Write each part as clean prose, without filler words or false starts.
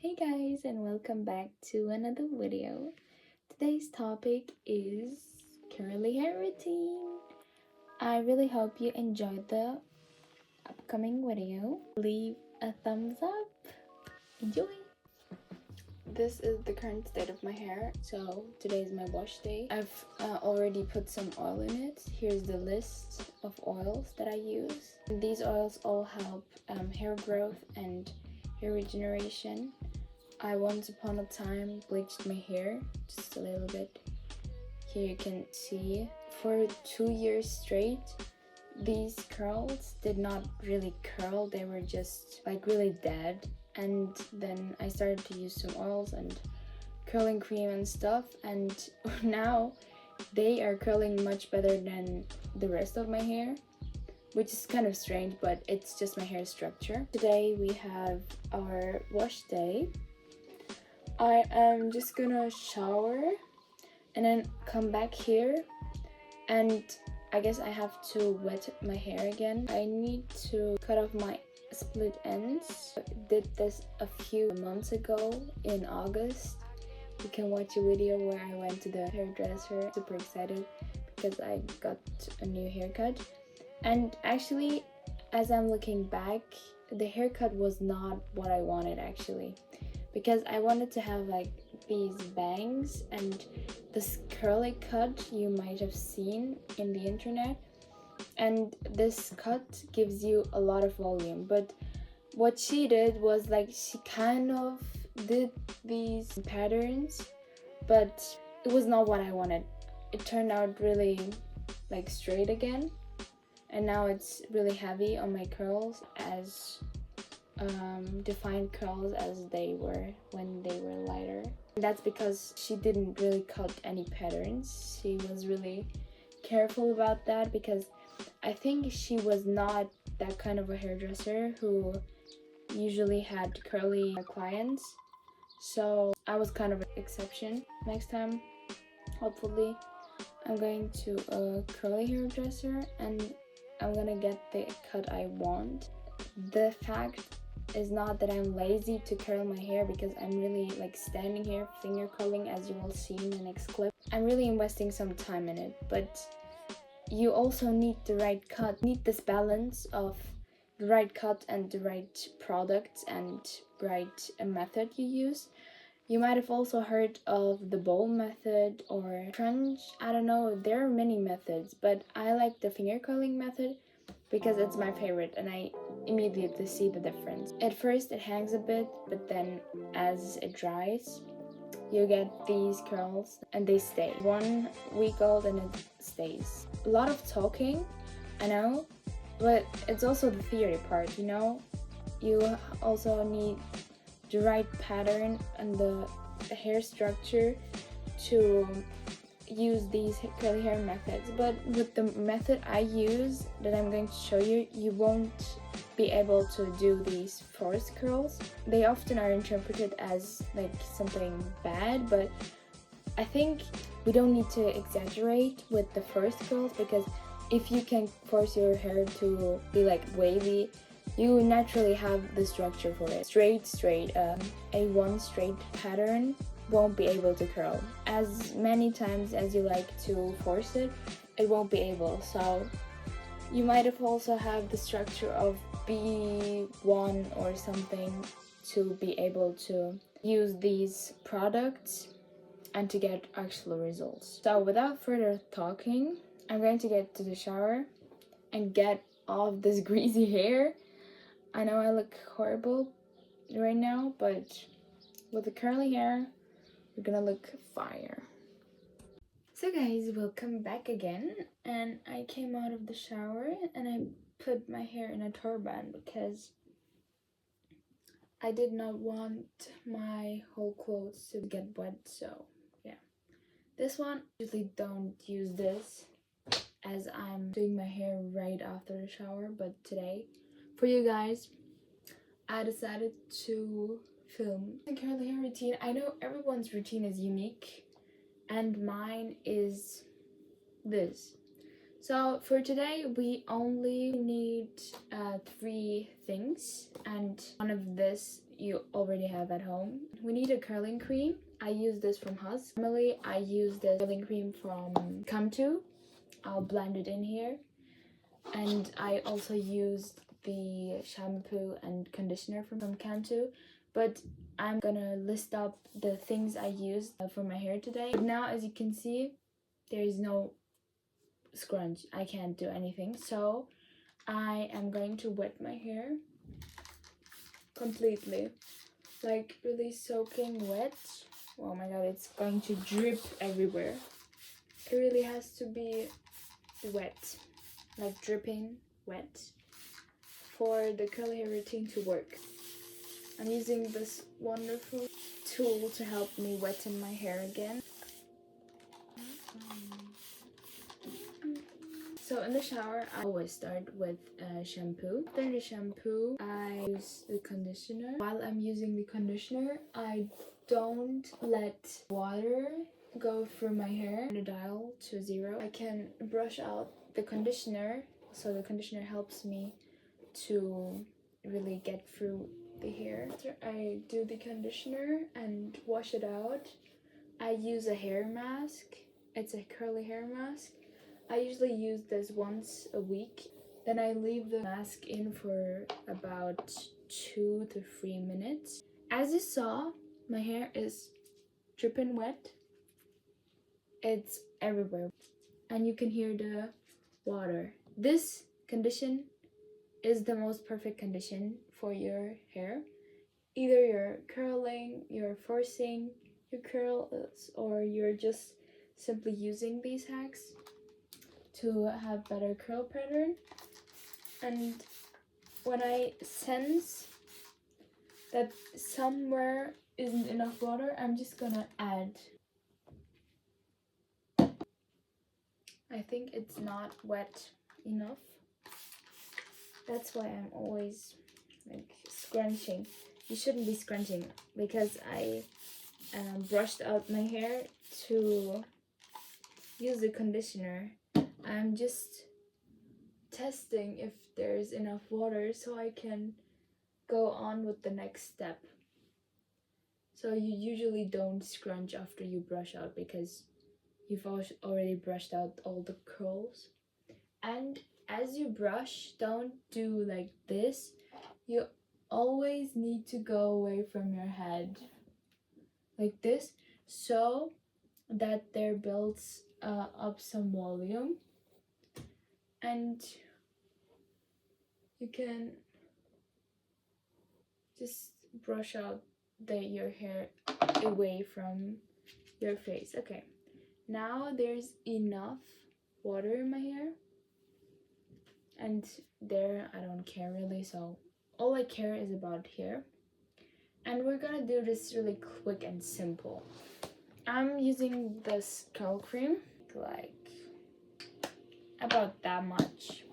Hey guys, and welcome back to another video. Today's topic is curly hair routine. I really hope you enjoyed the upcoming video. Leave a thumbs up. Enjoy! This is the current state of my hair. So today is my wash day. I've already put some oil in it. Here's the list of oils that I use. And these oils all help hair growth and hair regeneration. I once upon a time bleached my hair just a little bit. Here you can see for 2 years straight these curls did not really curl, they were just like really dead. And then I started to use some oils and curling cream and stuff, and now they are curling much better than the rest of my hair, which is kind of strange, but it's just my hair structure. Today we have our wash day. I am just gonna shower and then come back here, and I guess I have to wet my hair again. I need to cut off my split ends. I did this a few months ago in August. You can watch a video where I went to the hairdresser. Super excited because I got a new haircut. And actually, as I'm looking back, the haircut was not what I wanted actually, because I wanted to have like these bangs and this curly cut you might have seen in the internet, and this cut gives you a lot of volume. But what she did was like she kind of did these patterns, but it was not what I wanted. It turned out really like straight again, and now it's really heavy on my curls, as defined curls as they were when they were lighter. And that's because she didn't really cut any patterns. She was really careful about that, because I think she was not that kind of a hairdresser who usually had curly clients. So I was kind of an exception. Next time, hopefully, I'm going to a curly hairdresser and I'm gonna get the cut I want. The fact is not that I'm lazy to curl my hair, because I'm really like standing here finger curling, as you will see in the next clip. I'm really investing some time in it, but you also need the right cut. You need this balance of the right cut and the right products and right method you use. You might have also heard of the bowl method or crunch. I don't know, there are many methods, but I like the finger curling method because it's my favorite and I immediately see the difference. At first it hangs a bit, but then as it dries, you get these curls and they stay. 1 week old and it stays. A lot of talking, I know, but it's also the theory part, you know? You also need the right pattern and the hair structure to use these curly hair methods. But with the method I use that I'm going to show you, you won't be able to do these forced curls. They often are interpreted as like something bad, but I think we don't need to exaggerate with the first curls, because if you can force your hair to be like wavy, you naturally have the structure for it. Straight, a one straight pattern won't be able to curl. As many times as you like to force it, it won't be able. So you might have also have the structure of B1 or something to be able to use these products and to get actual results. So without further talking, I'm going to get to the shower and get off this greasy hair. I know I look horrible right now, but with the curly hair, we're gonna look fire. So guys, welcome back again, and I came out of the shower and I put my hair in a turban because I did not want my whole clothes to get wet. So yeah, this one, I usually don't use this as I'm doing my hair right after the shower, but today for you guys I decided to film the curly hair routine. I know everyone's routine is unique and mine is this. So for today we only need 3 things, and one of this you already have at home. We need a curling cream. I use this from Husk. Normally I use the curling cream from XOXO. I'll blend it in here. And I also used the shampoo and conditioner from XOXO, but I'm gonna list up the things I used for my hair today. But now, as you can see, there is no scrunch. I can't do anything, so I am going to wet my hair completely, like really soaking wet. Oh my god, it's going to drip everywhere. It really has to be wet, like dripping wet, for the curly hair routine to work. I'm using this wonderful tool to help me wetten my hair again. So in the shower, I always start with shampoo. After the shampoo, I use the conditioner. While I'm using the conditioner, I don't let water go through my hair. The dial to 0. I can brush out the conditioner, so the conditioner helps me to really get through the hair. After I do the conditioner and wash it out, I use a hair mask. It's a curly hair mask. I usually use this once a week. Then I leave the mask in for about 2 to 3 minutes. As you saw, my hair is dripping wet. It's everywhere. And you can hear the water. This condition is the most perfect condition for your hair. Either you're curling, you're forcing your curls, or you're just simply using these hacks to have better curl pattern. And when I sense that somewhere isn't enough water, I'm just gonna add. I think it's not wet enough. That's why I'm always like scrunching. You shouldn't be scrunching because I brushed out my hair to use the conditioner. I'm just testing if there's enough water so I can go on with the next step. So you usually don't scrunch after you brush out because you've already brushed out all the curls. And as you brush, don't do like this. You always need to go away from your head like this, so that there builds up some volume, and you can just brush out your hair away from your face. Okay, now there's enough water in my hair, and there I don't care really, so all I care is about here. And we're gonna do this really quick and simple. I'm using this curl cream, like about that much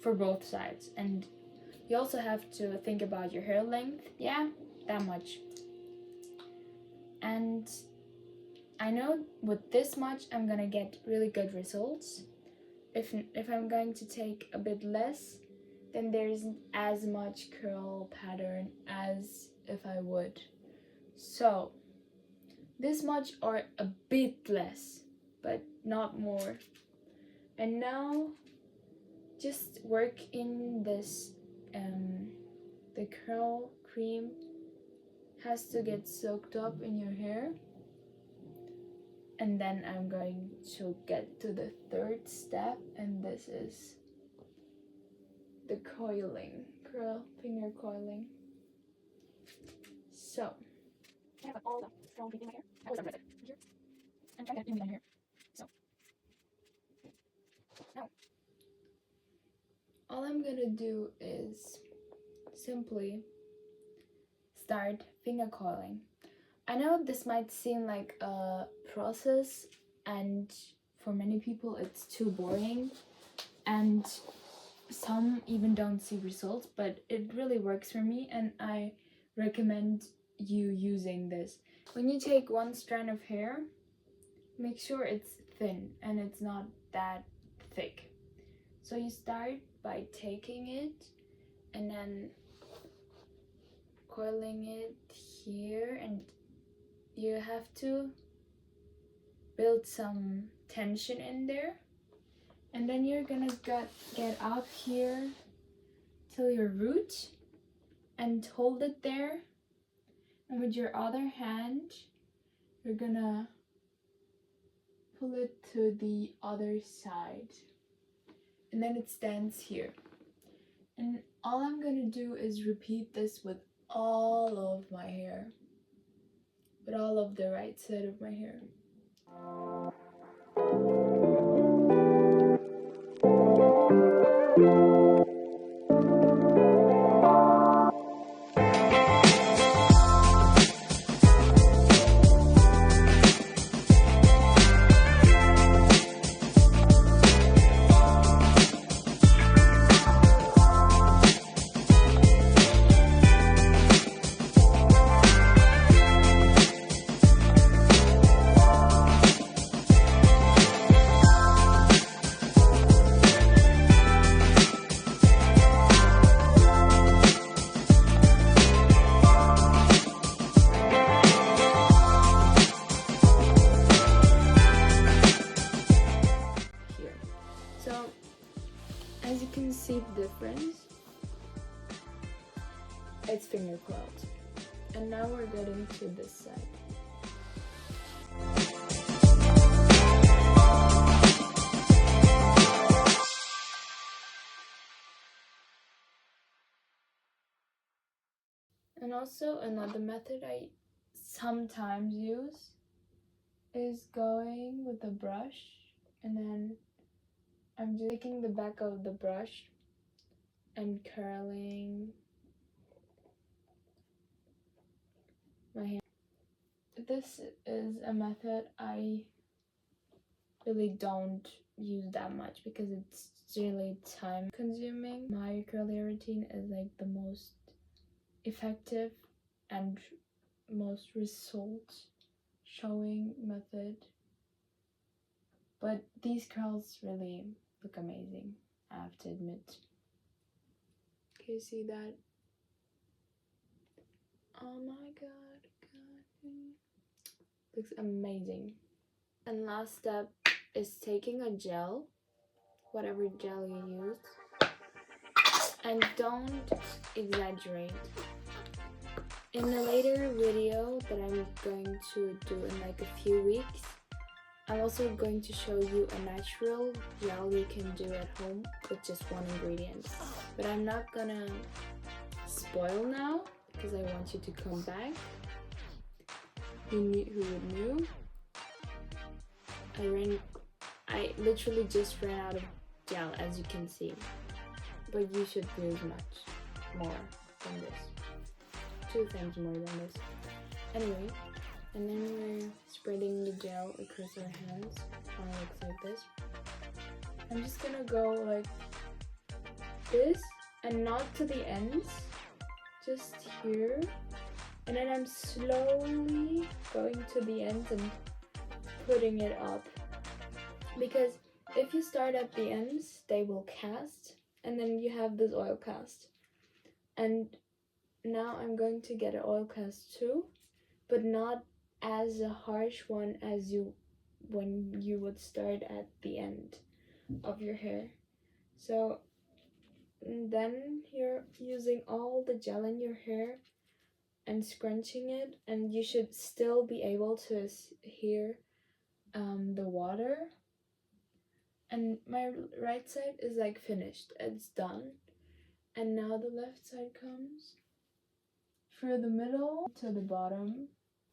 for both sides. And you also have to think about your hair length. Yeah, that much. And I know with this much I'm gonna get really good results. If I'm going to take a bit less, then there isn't as much curl pattern as if I would. So this much or a bit less, but not more. And now just work in this, the curl cream has to get soaked up in your hair. And then I'm going to get to the third step, and this is the coiling, finger coiling. So I have all the strong cream in my hair. I will start with it here and try to get in my hair. So now all I'm gonna do is simply start finger coiling. I know this might seem like a process, and for many people it's too boring, and some even don't see results, but it really works for me, and I recommend you using this. When you take one strand of hair, make sure it's thin and it's not that thick. So you start by taking it and then coiling it here, and you have to build some tension in there, and then you're gonna get up here till your root and hold it there, and with your other hand you're gonna pull it to the other side, and then it stands here. And all I'm gonna do is repeat this with all of my hair, with all of the right side of my hair. So, as you can see the difference, it's finger curled. And now we're getting to this side. And also another method I sometimes use is going with a brush, and then I'm just taking the back of the brush and curling my hair. This is a method I really don't use that much because it's really time consuming. My curly hair routine is like the most effective and most result showing method, but these curls really look amazing, I have to admit. Can you see that? Oh my god, looks amazing. And last step is taking a gel, whatever gel you use, and don't exaggerate. In a later video that I'm going to do in like a few weeks, I'm also going to show you a natural gel you can do at home with just one ingredient. But I'm not gonna spoil now because I want you to come back. Who would knew? I literally just ran out of gel, as you can see. But you should use much more than this. 2 times more than this. Anyway, and then we're spreading the gel across our hands. Kind of looks like this. I'm just gonna go like this, and not to the ends, just here. And then I'm slowly going to the ends and putting it up. Because if you start at the ends, they will cast, and then you have this oil cast. And now I'm going to get an oil cast too, but not as a harsh one as when you would start at the end of your hair. So then you're using all the gel in your hair and scrunching it, and you should still be able to hear the water. And my right side is like finished, it's done. And now the left side comes through the middle to the bottom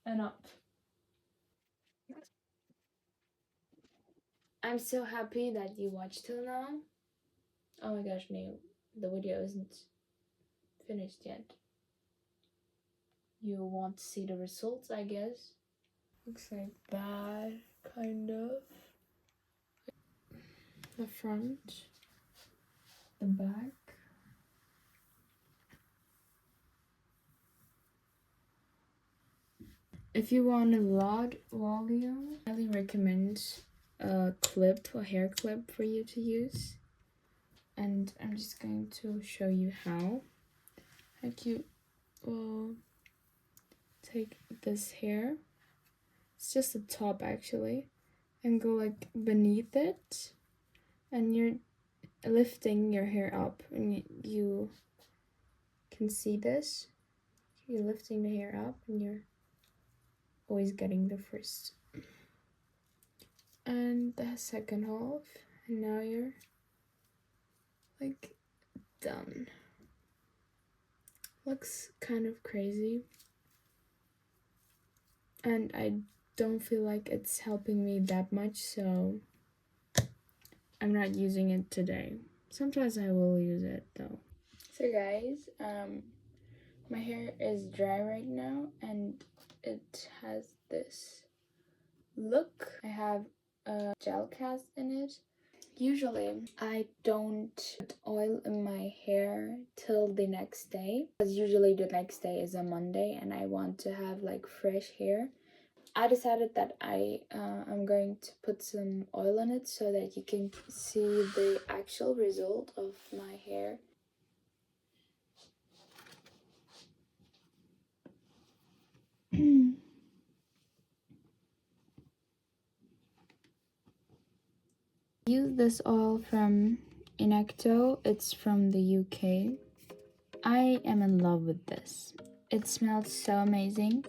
and up. I'm so happy that you watched till now. Oh my gosh, no, the video isn't finished yet. You want to see the results, I guess. Looks like that, kind of. The front, the back. If you want a lot volume, I highly recommend a hair clip for you to use. And I'm just going to show you how. Like will take this hair, it's just the top actually, and go like beneath it, and you're lifting your hair up, and you can see this. You're lifting the hair up, and you're always getting the first and the second half, and now you're like done. Looks kind of crazy, and I don't feel like it's helping me that much, so I'm not using it today. Sometimes I will use it though. So guys, my hair is dry right now, and it has this look. I have a gel cast in it. Usually I don't put oil in my hair till the next day, because usually the next day is a Monday and I want to have like fresh hair. I decided that I'm going to put some oil on it so that you can see the actual result of my hair. Use this oil from XOXO. It's from the UK. I am in love with this. It smells so amazing.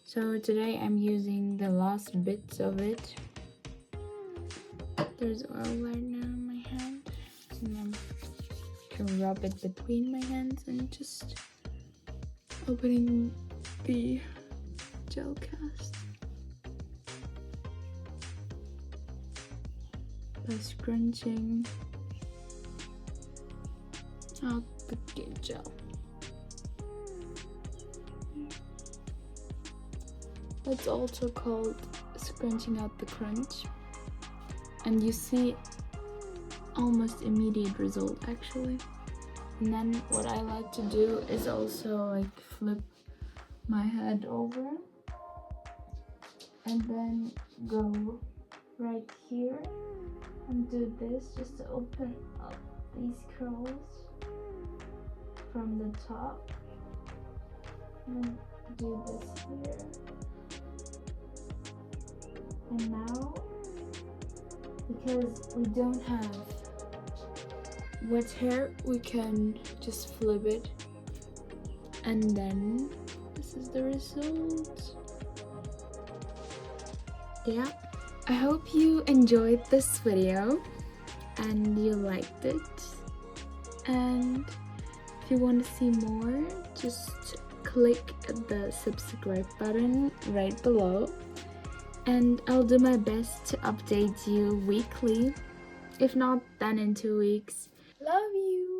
So today I'm using the last bits of it. There's oil right now in my hand, and I'm gonna rub it between my hands and just opening the gel cast by scrunching out the gel. That's also called scrunching out the crunch, and you see almost immediate result actually. And then what I like to do is also like flip my head over and then go right here and do this just to open up these curls from the top, and then do this here. And now, because we don't have wet hair, we can just flip it, and then this is the result. Yeah, I hope you enjoyed this video and you liked it, and if you want to see more, just click the subscribe button right below, and I'll do my best to update you weekly. If not, then in 2 weeks. Love you!